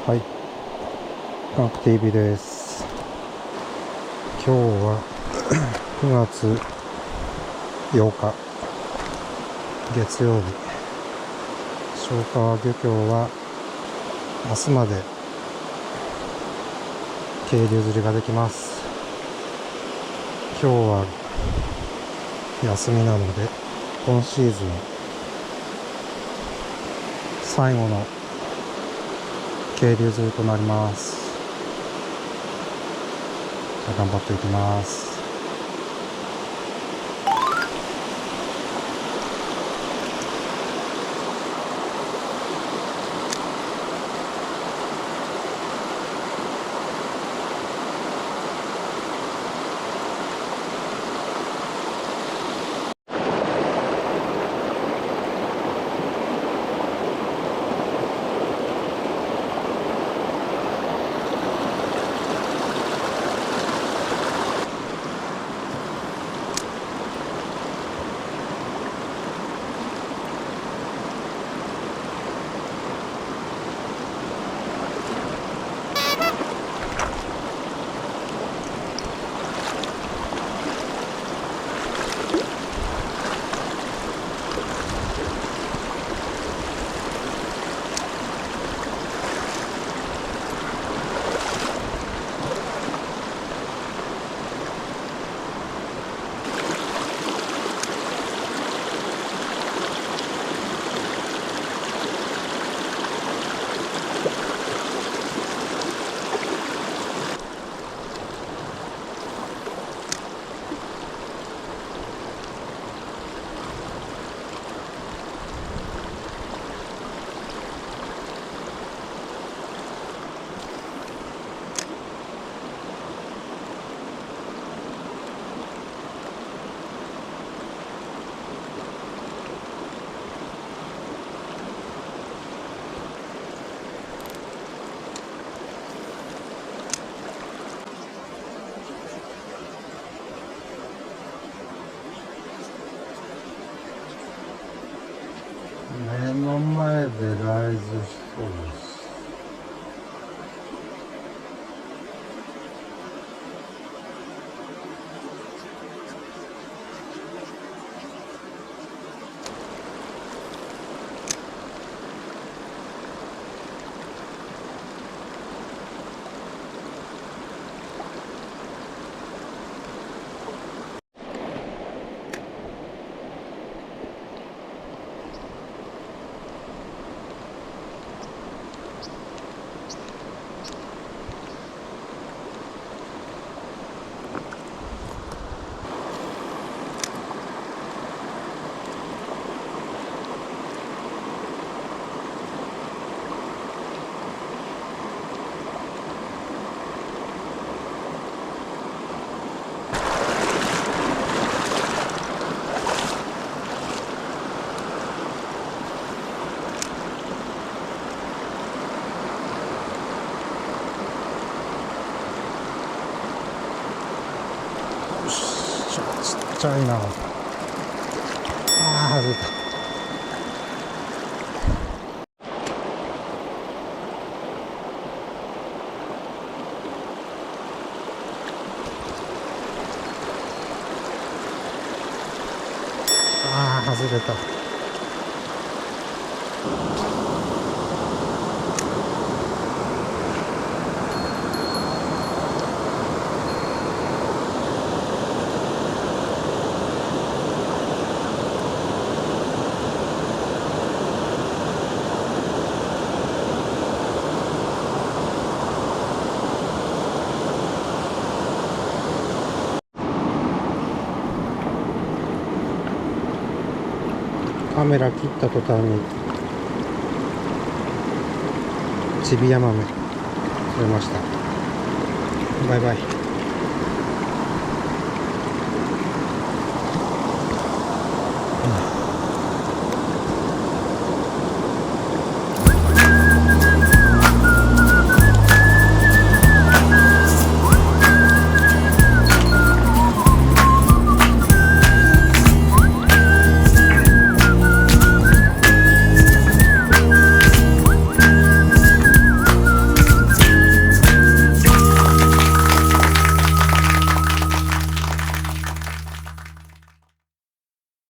はい、科学 TV です。今日は9月8日月曜日、消川漁協は明日まで渓流釣りができます。今日は休みなので今シーズン最後の渓流釣りとなります。じゃあ頑張っていきます。目の前でライズしそうです。ちっちゃいな。外れた。外れた。カメラ切った途端にチビヤマメ釣れました。バイバイ。